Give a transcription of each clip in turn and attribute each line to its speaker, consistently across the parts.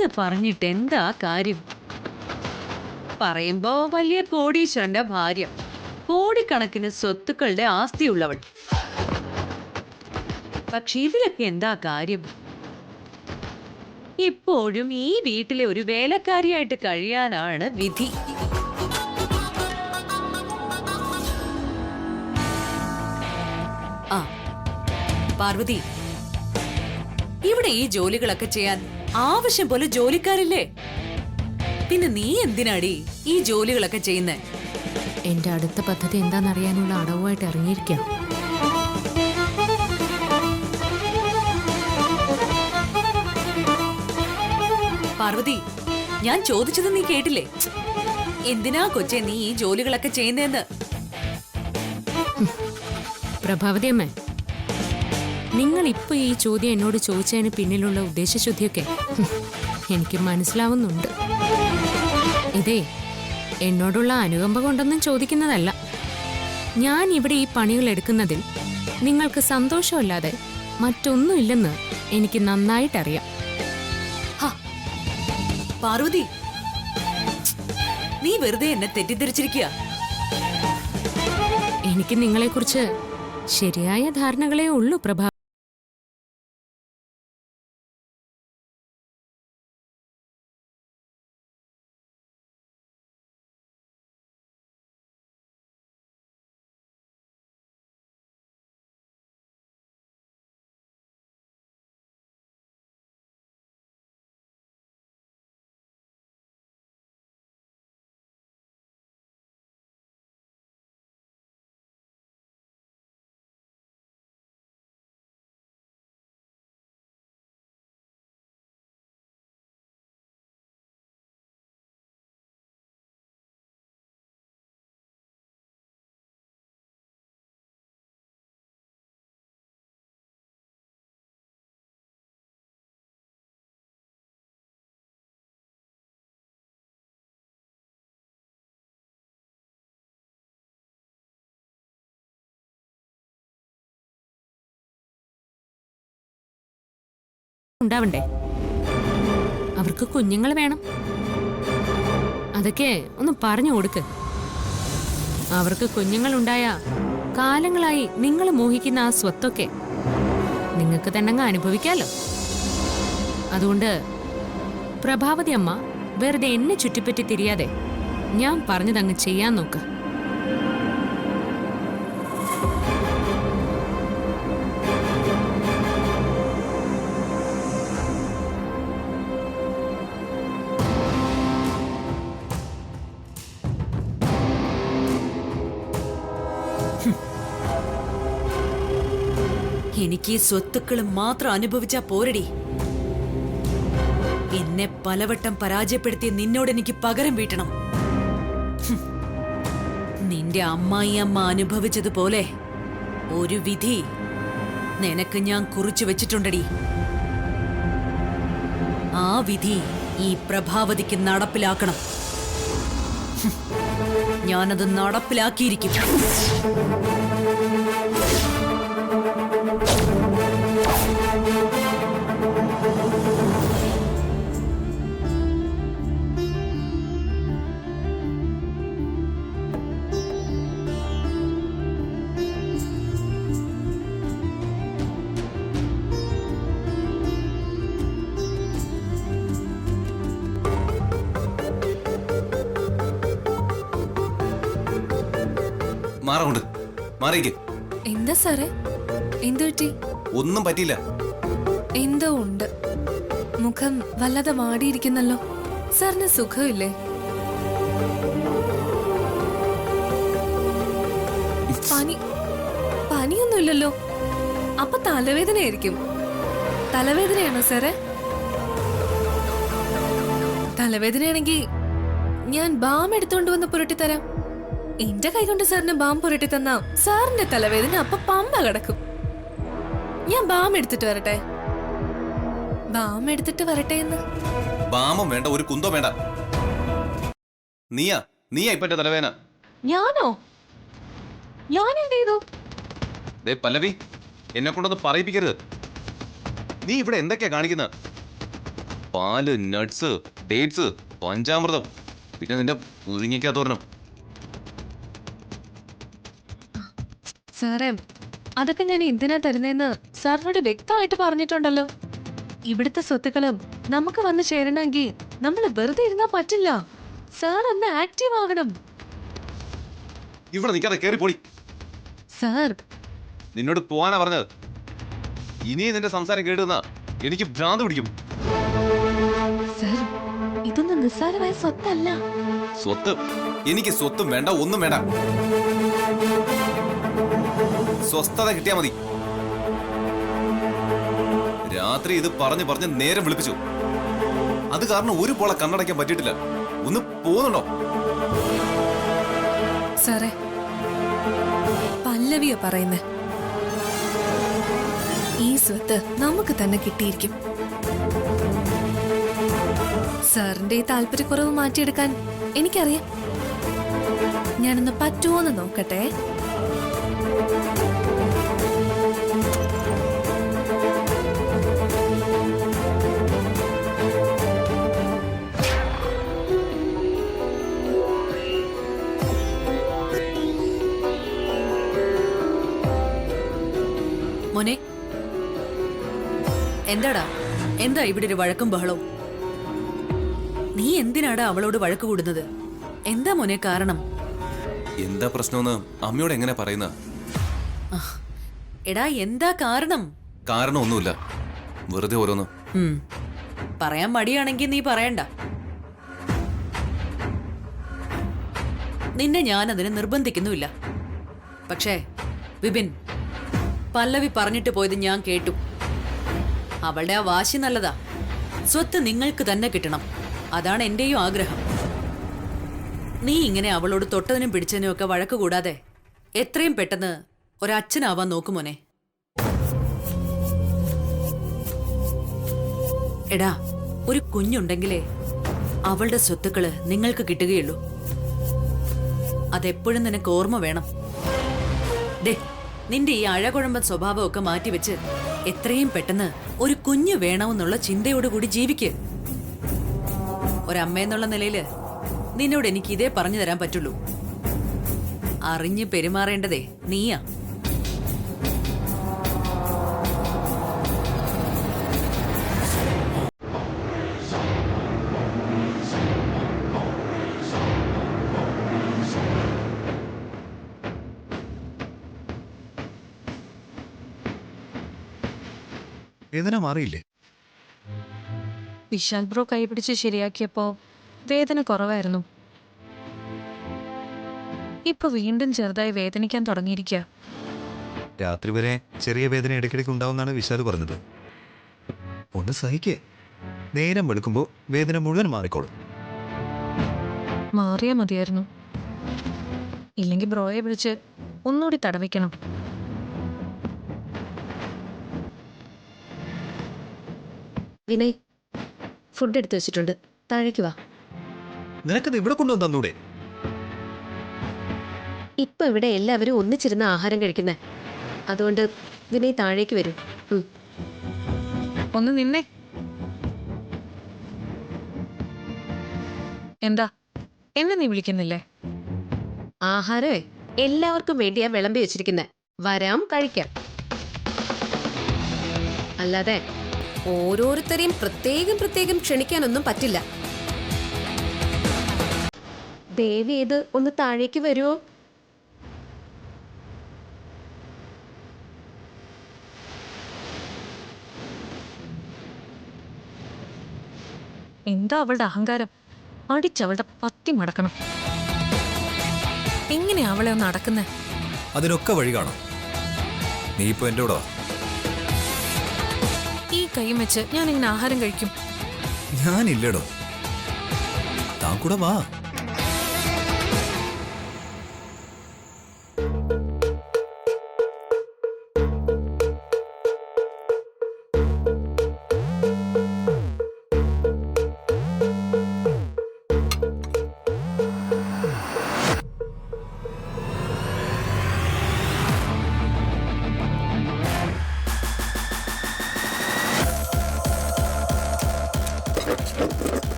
Speaker 1: എന്ന് പറഞ്ഞിട്ട് എന്താ കാര്യം? പറയുമ്പോ വലിയ കോടീശ്വരന്റെ ഭാര്യ, കോടിക്കണക്കിന് സ്വത്തുക്കളുടെ ആസ്തിയുള്ളവൾ. പക്ഷെ ഇതിലൊക്കെ എന്താ കാര്യം? ഇപ്പോഴും ഈ വീട്ടിലെ ഒരു വേലക്കാരിയായിട്ട് കഴിയാനാണ് വിധി.
Speaker 2: ആ പാർവതി, ഇവിടെ ഈ ജോലികളൊക്കെ ചെയ്യാൻ ആവശ്യം പോലെ ജോലിക്കാരില്ലേ? പിന്നെ നീ എന്തിനാടി ഈ ജോലികളൊക്കെ ചെയ്യുന്നേ?
Speaker 3: എന്റെ അടുത്ത പദ്ധതി എന്താണെന്നറിയാനുള്ള അടവുമായിട്ട് ഇറങ്ങിയിരിക്കാം.
Speaker 2: പാർവതി, ഞാൻ ചോദിച്ചത് നീ കേട്ടില്ലേ? എന്തിനാ കൊച്ചെ നീ ഈ ജോലികളൊക്കെ ചെയ്യുന്നേന്ന്?
Speaker 3: പ്രഭാവതി അമ്മ, നിങ്ങൾ ഇപ്പൊ ഈ ചോദ്യം എന്നോട് ചോദിച്ചതിന് പിന്നിലുള്ള ഉദ്ദേശശുദ്ധിയൊക്കെ എനിക്ക് മനസ്സിലാവുന്നുണ്ട്. ഇതേ എന്നോടുള്ള അനുകമ്പ കൊണ്ടൊന്നും ചോദിക്കുന്നതല്ല. ഞാൻ ഇവിടെ ഈ പണികൾ എടുക്കുന്നതിൽ നിങ്ങൾക്ക് സന്തോഷമല്ലാതെ മറ്റൊന്നുമില്ലെന്ന് എനിക്ക് നന്നായിട്ടറിയാം.
Speaker 2: പാർവതി, നീ വെറുതെ എന്നെ തെറ്റിദ്ധരിച്ചിരിക്കുക.
Speaker 3: എനിക്ക് നിങ്ങളെക്കുറിച്ച് ശരിയായ ധാരണകളേ ഉള്ളൂ പ്രഭ. ഉണ്ടാവണ്ടേ? അവർക്ക് കുഞ്ഞുങ്ങൾ വേണം. അതൊക്കെ ഒന്ന് പറഞ്ഞു കൊടുക്ക്. അവർക്ക് കുഞ്ഞുങ്ങളുണ്ടായ കാലങ്ങളായി നിങ്ങൾ മോഹിക്കുന്ന ആ സ്വത്തൊക്കെ നിങ്ങൾക്ക് തന്നെ അങ്ങ് അനുഭവിക്കാലോ. അതുകൊണ്ട് പ്രഭാവതി അമ്മ വെറുതെ എന്നെ ചുറ്റിപ്പറ്റി തിരിയാതെ ഞാൻ പറഞ്ഞതങ്ങ് ചെയ്യാൻ നോക്ക്.
Speaker 2: എനിക്ക് ഈ സ്വത്തുക്കൾ മാത്രം അനുഭവിച്ചാ പോരടി. എന്നെ പലവട്ടം പരാജയപ്പെടുത്തിയ നിന്നോട് എനിക്ക് പകരം വീട്ടണം. നിന്റെ അമ്മായി അമ്മ അനുഭവിച്ചതുപോലെ ഒരു വിധി നിനക്ക് ഞാൻ കുറിച്ചു വെച്ചിട്ടുണ്ടടി. ആ വിധി ഈ പ്രഭാവതിക്ക് നടപ്പിലാക്കണം. ഞാനത് നടപ്പിലാക്കിയിരിക്കും.
Speaker 4: മാറുണ്ട് മാറിയിക്ക്.
Speaker 5: എന്താ സാറേ, എന്തു പറ്റി?
Speaker 4: ഒന്നും പറ്റിയില്ല.
Speaker 5: എന്തോ ഉണ്ട്. മുഖം വല്ലാതെ വാടിയിരിക്കുന്നല്ലോ. സാറിന് സുഖമില്ലേ? പനിയൊന്നുമില്ലല്ലോ. അപ്പൊ തലവേദനയായിരിക്കും. തലവേദനയാണോ സാറേ? തലവേദനയാണെങ്കിൽ ഞാൻ ബാം എടുത്തോണ്ട് വന്ന് പുരട്ടിത്തരാം. എന്റെ കൈകൊണ്ട് സാറിന് ബാം പുരട്ടി തന്നാ സാറിന്റെ തലവേദന അപ്പൊ പമ്പ കിടക്കും. ഞാൻ ബാം എടുത്തിട്ട് വരട്ടെ? ബാം എടുത്തിട്ട് വരട്ടെ എന്ന്.
Speaker 4: ബാമും വേണ്ട, ഒരു കുന്തോ വേണ്ട. നീയാ ഇപ്പൊ എന്റെ തലവേദന.
Speaker 1: ഞാനോ? ഞാൻ എന്ത് ചെയ്തു?
Speaker 4: ദേ പല്ലവി, എന്നെ കൊണ്ടൊന്ന് പറയിപ്പിക്കരുത്. നീ ഇവിടെ എന്തൊക്കെയാ കാണിക്കുന്നത്? പാല്, നട്ട്സ്, ഡേറ്റ്സ്, പഞ്ചാമൃതം, പിന്നെ നിന്റെ മുരിങ്ങയ്ക്കകത്തോരണം.
Speaker 5: സാറേ, അതൊക്കെ ഞാൻ എന്തിനാ തരുന്നതെന്ന് സാറിനോട് വ്യക്തമായിട്ട് പറഞ്ഞിട്ടുണ്ടല്ലോ. ഇവിടുത്തെ സ്വത്തുക്കളും നമുക്ക് വന്ന് ചേരണമെങ്കിൽ നമ്മൾ വെറുതെ ഇരുന്നാ പറ്റില്ല. സാർ ഒന്ന് ആക്റ്റീവ് ആകണം.
Speaker 4: ഇവിടെ നിൽക്കാതെ കയറി പോടി.
Speaker 5: സാർ,
Speaker 4: നിന്നോട് പോവാനാ പറഞ്ഞത്. ഇനിയും നിന്റെ സംസാരം കേട്ടുന്ന എനിക്ക് ഭ്രാന്ത് പിടിക്കും.
Speaker 5: സാർ, ഇതൊന്നും നിസ്സാരമായ സ്വത്തല്ല.
Speaker 4: സ്വത്ത് എനിക്ക് സ്വത്തും വേണ്ട, ഒന്നും വേണ്ട. സ്വസ്ഥത കിട്ടിയാ മതി. രാത്രി ഇത് പറഞ്ഞ് പറഞ്ഞ് നേരം വിളിപ്പിച്ചു. അത് കാരണം ഒരു പോളെ കണ്ണടയ്ക്കാൻ പറ്റിയിട്ടില്ല. ഒന്ന് പോകുന്നുണ്ടോ?
Speaker 5: സാറേ, പല്ലവിയ പറയുന്നേ, ഈ സ്വത്ത് നമുക്ക് തന്നെ കിട്ടിയിരിക്കും. സാറിന്റെ ഈ താല്പര്യക്കുറവ് മാറ്റിയെടുക്കാൻ എനിക്കറിയാം. ഞാനൊന്ന് പറ്റുമോന്ന് നോക്കട്ടെ.
Speaker 2: മോനെ, എന്താടാ, എന്താ ഇവിടെ ഒരു വഴക്കും ബഹളവും? നീ എന്തിനാടാ അവളോട് വഴക്ക് കൂടുന്നത്? എന്താ മോനെ കാരണം?
Speaker 4: എന്താ പ്രശ്നമെന്ന് അമ്മയോട് എങ്ങനെ പറയുന്ന?
Speaker 2: എടാ, എന്താ കാരണം?
Speaker 4: കാരണമൊന്നുമില്ല, വെറുതെ ഓരോന്ന്.
Speaker 2: പറയാൻ മടിയാണെങ്കിൽ നീ പറയണ്ട. നിന്നെ ഞാൻ അതിന് നിർബന്ധിക്കുന്നുമില്ല. പക്ഷേ വിപിൻ, പല്ലവി പറഞ്ഞിട്ട് പോയത് ഞാൻ കേട്ടു. അവളുടെ ആ വാശി നല്ലതാ. സ്വത്ത് നിങ്ങൾക്ക് തന്നെ കിട്ടണം, അതാണ് എന്റെയും ആഗ്രഹം. നീ ഇങ്ങനെ അവളോട് തൊട്ടതിനും പിടിച്ചതിനും ഒക്കെ വഴക്ക് കൂടാതെ എത്രയും പെട്ടെന്ന് ഒരച്ഛനാവാൻ നോക്കുമോനെ. എടാ, ഒരു കുഞ്ഞുണ്ടെങ്കിലേ അവളുടെ സ്വത്തുക്കള് നിങ്ങൾക്ക് കിട്ടുകയുള്ളൂ. അതെപ്പോഴും നിനക്ക് ഓർമ്മ വേണം. ദേ, നിന്റെ ഈ അഴകുഴമ്പൻ സ്വഭാവമൊക്കെ മാറ്റിവെച്ച് എത്രയും പെട്ടെന്ന് ഒരു കുഞ്ഞ് വേണമെന്നുള്ള ചിന്തയോടുകൂടി ജീവിക്ക്. ഒരമ്മയെന്നുള്ള നിലയില് നിന്നോട് എനിക്ക് ഇതേ പറഞ്ഞു തരാൻ പറ്റുള്ളൂ. അറിഞ്ഞ് പെരുമാറേണ്ടതേ നീയാ.
Speaker 6: വേദന മാറിയില്ലേ?
Speaker 5: വിശാൽ ബ്രോ കൈപിടിച്ച് ശരിയാക്കിയപ്പോ വേദന കുറവായിരുന്നു. ഇപ്പൊ വീണ്ടും ചെറുതായി വേദനിക്കാൻ തുടങ്ങിയിരിക്കുക.
Speaker 6: രാത്രി വരെ ചെറിയ വേദന ഇടയ്ക്കിടയ്ക്ക് ഉണ്ടാവുമെന്നാണ് വിശാൽ പറഞ്ഞത്. ഒന്ന് സഹിക്കേ, നേരം വെളുക്കുമ്പോൾ വേദന മുഴുവൻ മാറിക്കോളും.
Speaker 5: മാറിയാ മതിയായിരുന്നു. ഇല്ലെങ്കിൽ ബ്രോയെ വിളിച്ച് ഒന്നുകൂടി തടവിക്കണം.
Speaker 3: വിനയ്, ഫുഡ് എടുത്തു വെച്ചിട്ടുണ്ട്, താഴേക്ക് വാ.
Speaker 6: നിനക്കത് ഇവിടെ കൊണ്ടുവന്ന് തന്നൂടെ?
Speaker 3: ഇപ്പൊ ഇവിടെ എല്ലാവരും ഒന്നിച്ചിരുന്ന് ആഹാരം കഴിക്കുന്നേ, അതുകൊണ്ട് വിനയ് താഴേക്ക് വരൂ.
Speaker 5: ഒന്ന് നിന്നേ. എന്താ, എന്നെ നീ വിളിക്കുന്നില്ലേ?
Speaker 3: ആഹാരമേ എല്ലാവർക്കും വേണ്ടിയാ വിളമ്പി വെച്ചിരിക്കുന്നേ. വരാം, കഴിക്കാം. അല്ലാതെ ഓരോരുത്തരെയും പ്രത്യേകം പ്രത്യേകം ക്ഷണിക്കാനൊന്നും പറ്റില്ല. ദേവി ഇത് ഒന്ന് താഴേക്ക് വരുമോ?
Speaker 5: എന്താ അവളുടെ അഹങ്കാരം? അടിച്ചവളുടെ പത്തി മടക്കണം. എങ്ങനെയാ അവളെ ഒന്ന് അടക്കുന്നേ?
Speaker 6: അതിനൊക്കെ വഴി കാണും. നീ ഇപ്പൊ എൻ്റെ കൂടെ വാ.
Speaker 5: ഈ കൈയും വെച്ച് ഞാൻ ഇങ്ങനെ ആഹാരം കഴിക്കും?
Speaker 6: ഞാനില്ലടോ, താൻ കൂടെ വാ.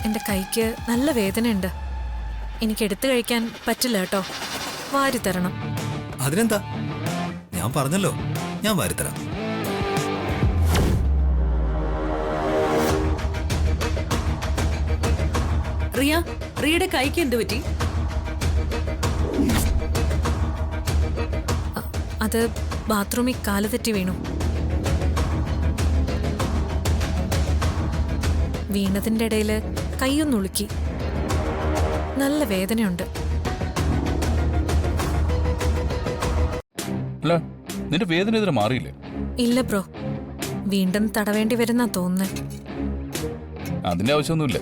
Speaker 5: എന്റെ കൈക്ക് നല്ല വേദനയുണ്ട്. എനിക്ക് എടുത്തു കഴിക്കാൻ പറ്റില്ല കേട്ടോ. വാരി തരണം.
Speaker 6: അതിനെന്താ, ഞാൻ പറഞ്ഞല്ലോ, ഞാൻ വാരിത്തരാം.
Speaker 2: റിയയുടെ കൈക്ക് എന്ത് പറ്റി?
Speaker 5: അത് ബാത്റൂമിൽ കാല് തെറ്റി വീണു. വീണതിന്റെ ഇടയിൽ കൈയൊന്നുളുക്കി. നല്ല വേദനയുണ്ട്.
Speaker 7: അല്ല, നിന്റെ വേദന ഇതിന് മാറിയില്ലേ?
Speaker 5: ഇല്ല ബ്രോ, വീണ്ടും തടവേണ്ടി വരുന്നാ തോന്നുന്നേ.
Speaker 7: അതിന്റെ ആവശ്യമൊന്നുമില്ല.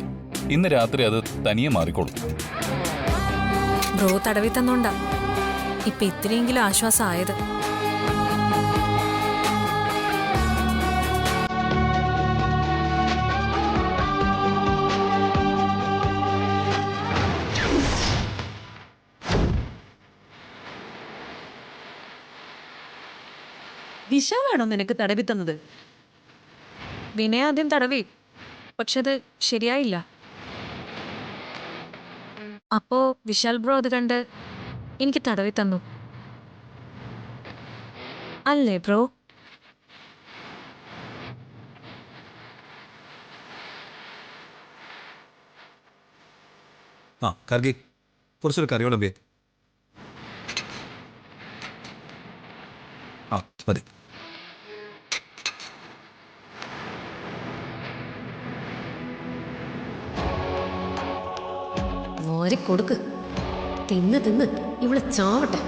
Speaker 7: ഇന്ന് രാത്രി അത് തനിയെ മാറിക്കോളും.
Speaker 5: ബ്രോ തടവി തന്നോണ്ടാ ഇപ്പൊ ഇത്തിരിയെങ്കിലും ആശ്വാസം ആയത്.
Speaker 1: വിശാലാണോ നിനക്ക് തടവി തന്നത്?
Speaker 5: വിനയ ആദ്യം തടവി, പക്ഷെ അത് ശരിയായില്ല. അപ്പോ വിശാൽ ബ്രോ അത് കണ്ട് എനിക്ക് തടവി തന്നു. അല്ലേ ബ്രോ?
Speaker 6: ആ കർഗി, കുറച്ചൊരു കറി വിളമ്പിയേ. ആ മതി.
Speaker 3: ഓരെ കൊടുക്ക്, തിന്ന് തിന്ന് ഇവിടെ ചാവട്ടെ.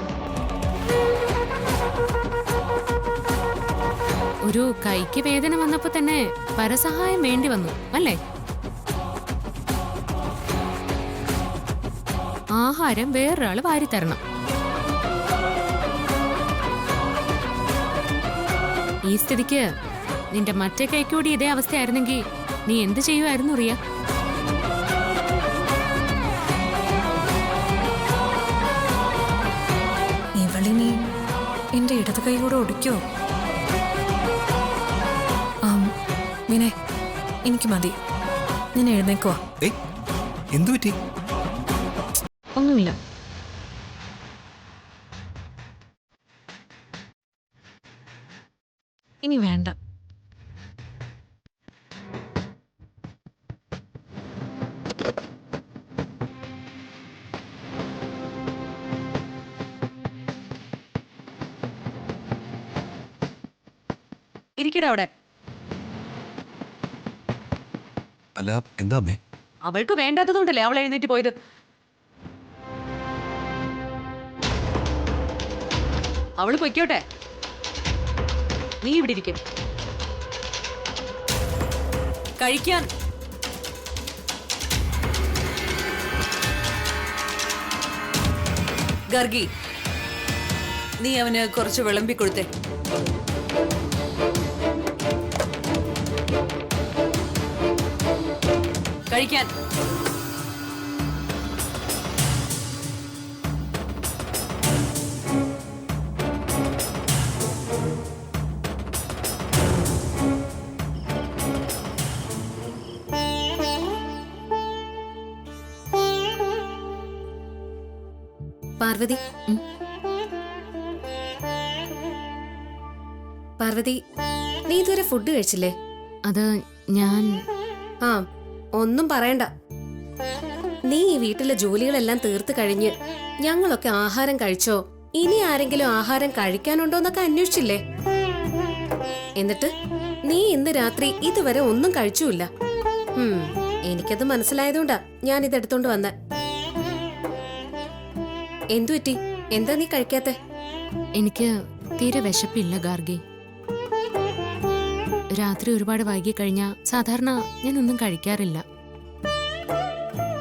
Speaker 8: ഒരു കൈക്ക് വേദന വന്നപ്പോ തന്നെ പരസഹായം വേണ്ടി വന്നു അല്ലേ? ആഹാരം വേറൊരാള് വാരിത്തരണം. ഈ സ്ഥിതിക്ക് നിന്റെ മറ്റേ കൈക്കൂടി ഇതേ അവസ്ഥയായിരുന്നെങ്കിൽ നീ എന്ത് ചെയ്യുമായിരുന്നു റിയ?
Speaker 5: ഇവളിനി എന്റെ ഇടത് കൈ കൂടെ ഒടിക്കോ? വിനയ്, എനിക്ക് മതി. ഞാൻ എഴുന്നേക്കുവാ.
Speaker 6: ഏയ്, എന്തു പറ്റി?
Speaker 5: ഒന്നുമില്ല. ഇനി വേണ്ട.
Speaker 1: ഇരിക്കടാ അവിടെ.
Speaker 6: അല്ല, എന്താ അമ്മേ?
Speaker 1: അവൾക്ക് വേണ്ടാത്തതുകൊണ്ടല്ലേ അവൾ എഴുന്നേറ്റ് പോയത്. അവള് പൊയ്ക്കോട്ടെ, നീ ഇവിടെ ഇരിക്കും.
Speaker 2: കഴിക്കാൻ ഗർഗി, നീ അവന് കുറച്ച് വിളമ്പിക്കൊടുത്തേ. കഴിക്കാൻ.
Speaker 3: പാർവതി, പാർവതി, നീ ഇതുവരെ ഫുഡ് കഴിച്ചില്ലേ?
Speaker 8: അത് ഞാൻ
Speaker 3: ആ, ഒന്നും പറയണ്ട. നീ ഈ വീട്ടിലെ ജോലികളെല്ലാം തീർത്ത് കഴിഞ്ഞ് ഞങ്ങളൊക്കെ ആഹാരം കഴിച്ചോ, ഇനി ആരെങ്കിലും ആഹാരം കഴിക്കാനുണ്ടോന്നൊക്കെ അന്വേഷിച്ചില്ലേ? എന്നിട്ട് നീ ഇന്ന് രാത്രി ഇതുവരെ ഒന്നും കഴിച്ചുമില്ല. എനിക്കത് മനസ്സിലായതുകൊണ്ടാ ഞാൻ ഇതെടുത്തോണ്ട് വന്ന. എന്തു പറ്റി? എന്താ നീ കഴിക്കാത്തെ?
Speaker 8: എനിക്ക് തീരെ വിശപ്പില്ല ഗാർഗി. രാത്രി ഒരുപാട് വൈകി കഴിഞ്ഞാ സാധാരണ ഞാനൊന്നും കഴിക്കാറില്ല.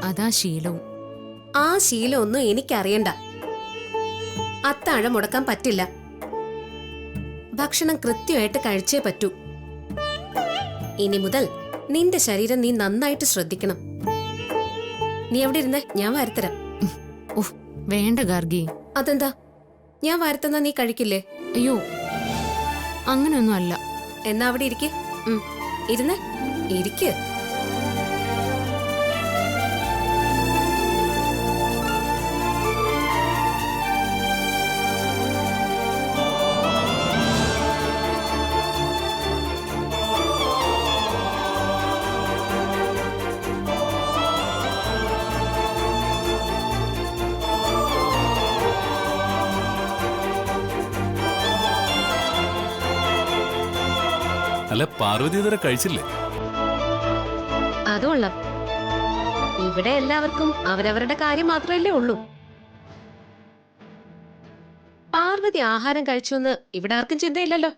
Speaker 8: അതാ ശീലവും.
Speaker 3: ആ ശീലമൊന്നും എനിക്കറിയണ്ട. അത്താഴം മുടക്കാൻ പറ്റില്ല. ഭക്ഷണം കൃത്യമായിട്ട് കഴിച്ചേ പറ്റൂ. ഇനി മുതൽ നിന്റെ ശരീരം നീ നന്നായിട്ട് ശ്രദ്ധിക്കണം. നീ എവിടെ ഇരുന്നേ, ഞാൻ വാരത്തരാം.
Speaker 8: ഉഫ്, വേണ്ട ഗാർഗി.
Speaker 3: അതെന്താ? ഞാൻ വാരത്തന്നാ നീ കഴിക്കില്ലേ?
Speaker 8: അയ്യോ, അങ്ങനെയൊന്നും അല്ല.
Speaker 3: എന്നാ അവിടെ ഇരിക്ക്. ഇരുന്നേ, ഇരിക്ക്.
Speaker 7: അല്ല, പാർവതി ഇതുവരെ കഴിച്ചില്ലേ?
Speaker 3: അതുകൊള്ളാം. ഇവിടെ എല്ലാവർക്കും അവരവരുടെ കാര്യം മാത്രമല്ലേ ഉള്ളൂ. പാർവതി ആഹാരം കഴിച്ചൊന്ന് ഇവിടെ ആർക്കും ചിന്തയില്ലല്ലോ.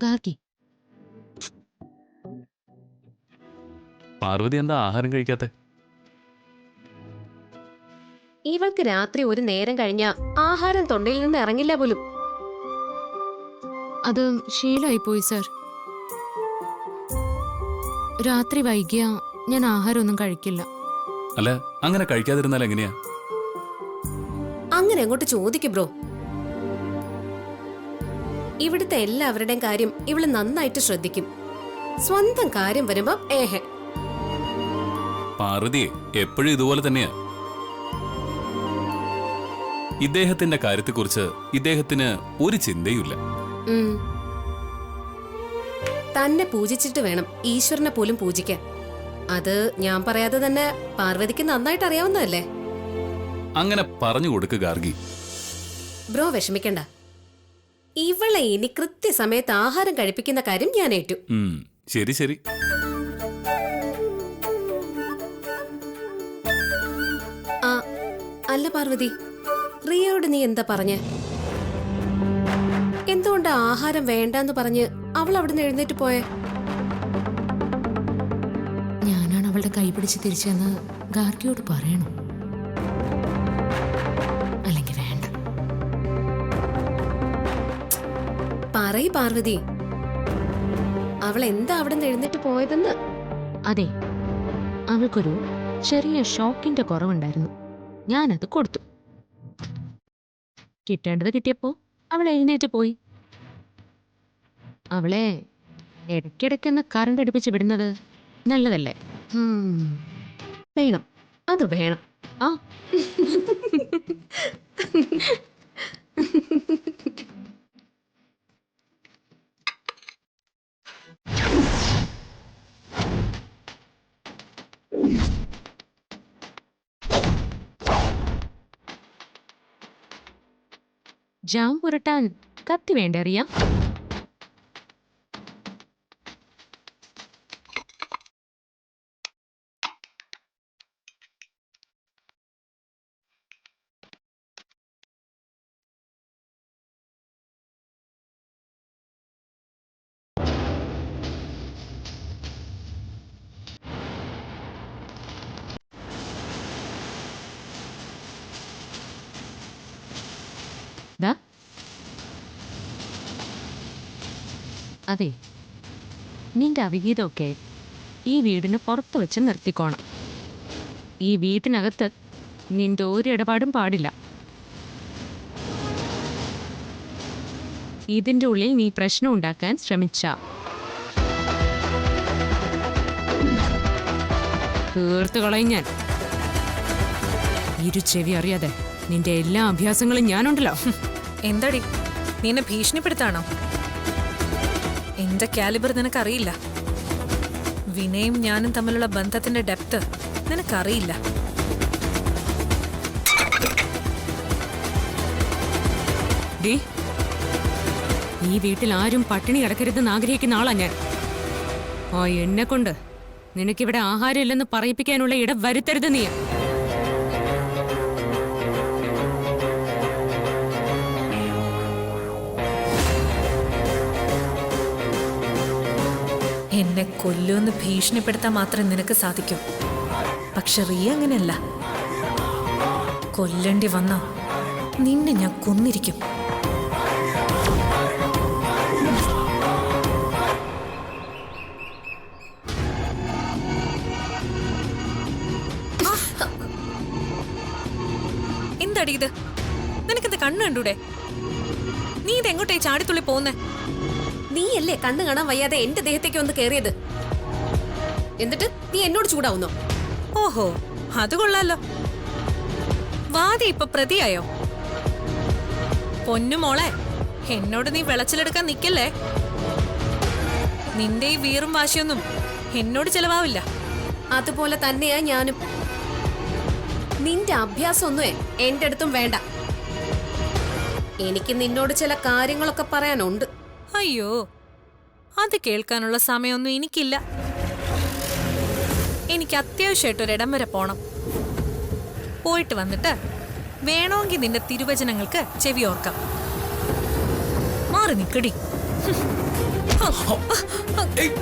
Speaker 8: ഗാർഗി,
Speaker 7: പാർവതി എന്താ ആഹാരം കഴിക്കാത്തെ?
Speaker 3: ഇവൾക്ക് രാത്രി ഒരു നേരം കഴിഞ്ഞാ ആഹാരം തൊണ്ടയിൽ നിന്ന് ഇറങ്ങില്ല പോലും.
Speaker 8: അത് ശീലമായി പോയി സർ. രാത്രി വൈകിയ ഞാൻ ആഹാരമൊന്നും കഴിക്കില്ല.
Speaker 7: അല്ല, അങ്ങനെ കഴിക്കാതിരുന്നാൽ എങ്ങനെയാ?
Speaker 3: അങ്ങനെ അങ്ങോട്ട് ചോദിക്കും ബ്രോ. ഇവിടുത്തെ എല്ലാവരുടെയും കാര്യം ഇവള് നന്നായിട്ട് ശ്രദ്ധിക്കും. സ്വന്തം കാര്യം വരുമ്പോ ഏഹെ.
Speaker 7: പാർവതിയെ എപ്പോഴും ഇതുപോലെ തന്നെയാ. ഇദ്ദേഹത്തിന്റെ കാര്യത്തെക്കുറിച്ച് ഇദ്ദേഹത്തിന് ഒരു ചിന്തയുമില്ല.
Speaker 3: തന്നെ പൂജിച്ചിട്ട് വേണം ഈശ്വരനെ പോലും പൂജിക്കാൻ. അത് ഞാൻ പറയാതെ തന്നെ പാർവതിക്ക് നന്നായിട്ട് അറിയാവുന്നതല്ലേ.
Speaker 7: അങ്ങനെ പറഞ്ഞു കൊടുക്ക് ഗാർഗി.
Speaker 3: ബ്രോ വിഷമിക്കണ്ട. ഇവളെ ഇനി കൃത്യസമയത്ത് ആഹാരം കഴിപ്പിക്കുന്ന കാര്യം ഞാൻ ഏറ്റു.
Speaker 7: ശരി ശരി.
Speaker 3: ആ അല്ല പാർവതി, റിയയോട് നീ എന്താ പറഞ്ഞേ? എന്തുകൊണ്ടാ ആഹാരം വേണ്ടെന്ന് പറഞ്ഞ് അവൾ അവിടുന്ന് എഴുന്നേറ്റ് പോയെ?
Speaker 8: ഞാനാണ് അവളുടെ കൈ പിടിച്ച് തിരിച്ചെന്ന് ഗാർഗിയോട് പറയണം. അല്ലെങ്കിൽ വേണ്ട.
Speaker 3: പറയ് പാർവതി, അവൾ എന്താ അവിടുന്ന് എഴുന്നേറ്റ് പോയതെന്ന്.
Speaker 8: അതെ, അവൾക്കൊരു ചെറിയ ഷോക്കിന്റെ കുറവുണ്ടായിരുന്നു. ഞാനത് കൊടുത്തു. കിട്ടേണ്ടത് കിട്ടിയപ്പോ അവൾ എഴുന്നേറ്റ് പോയി. അവളെ ഇടയ്ക്കിടയ്ക്കൊന്ന് കറണ്ട് അടുപ്പിച്ച് വിടുന്നത് നല്ലതല്ലേ?
Speaker 3: വേണം, അത് വേണം.
Speaker 8: ആ ജാം പുരട്ടാൻ കത്തി വേണ്ട അറിയാം. ദാ, അതെ, നിന്റെ അവിഹിതമൊക്കെ ഈ വീടിന് പുറത്ത് വെച്ച് നിർത്തിക്കോണം. ഈ വീട്ടിനകത്ത് നിന്റെ ഒരു ഇടപാടും പാടില്ല. ഇതിൻ്റെ ഉള്ളിൽ നീ പ്രശ്നം ഉണ്ടാക്കാൻ ശ്രമിച്ച തീർത്ത് കളയും ഞാൻ. ഇരു ചെവി അറിയാതെ നിന്റെ എല്ലാ അഭ്യാസങ്ങളും ഞാനുണ്ടല്ലോ.
Speaker 5: എന്താടി, നീ എന്നെ ഭീഷണിപ്പെടുത്താണോ? എന്റെ കാലിബർ നിനക്കറിയില്ല. വിനയും ഞാനും തമ്മിലുള്ള ബന്ധത്തിന്റെ ഡെപ്ത് നിനക്കറിയില്ല.
Speaker 8: ഡി, ഈ വീട്ടിൽ ആരും പട്ടിണി കിടക്കരുതെന്ന് ആഗ്രഹിക്കുന്ന ആളാ ഞാൻ. ആ എന്നെ കൊണ്ട് നിനക്കിവിടെ ആഹാരം ഇല്ലെന്ന് പറയിപ്പിക്കാനുള്ള ഇടം വരുത്തരുത് നീ.
Speaker 5: എന്നെ കൊല്ലുമെന്ന് ഭീഷണിപ്പെടുത്താൻ മാത്രം നിനക്ക് സാധിക്കും. പക്ഷെ റിയ അങ്ങനെയല്ല. കൊല്ലേണ്ടി വന്നാ നിന്നെ ഞാൻ കൊന്നിരിക്കും. എന്തുവാടി ഇത്? നിനക്കെന്ത് കണ്ണ് കണ്ടൂടെ? നീ ഇതെങ്ങോട്ടേ ചാടിത്തുള്ളി പോകുന്നേ?
Speaker 3: നീയല്ലേ കണ്ണു കാണാൻ വയ്യാതെ എന്റെ ദേഹത്തേക്ക് ഒന്ന് കേറിയത്. എന്നിട്ട് നീ എന്നോട് ചൂടാവുന്നോ?
Speaker 5: ഓഹോ, അത് കൊള്ളാലോ. വാദി ഇപ്പൊ പ്രതിയായോ? പൊന്നുമോളെ, എന്നോട് നീ വിളച്ചിലെടുക്കാൻ നിക്കല്ലേ. നിന്റെ ഈ വീറും വാശിയൊന്നും എന്നോട് ചെലവാവില്ല.
Speaker 3: അതുപോലെ തന്നെയാ ഞാനും. നിന്റെ അഭ്യാസമൊന്നുമേ എന്റെ അടുത്തും വേണ്ട. എനിക്ക് നിന്നോട് ചില കാര്യങ്ങളൊക്കെ പറയാനുണ്ട്.
Speaker 5: അയ്യോ, അത് കേൾക്കാനുള്ള സമയമൊന്നും എനിക്കില്ല. എനിക്ക് അത്യാവശ്യമായിട്ടൊരിടം വരെ പോണം. പോയിട്ട് വന്നിട്ട് വേണമെങ്കിൽ നിന്റെ തിരുവചനങ്ങൾക്ക് ചെവി ഓർക്കാം. മാറി നിക്കടി.
Speaker 4: ഏയ്.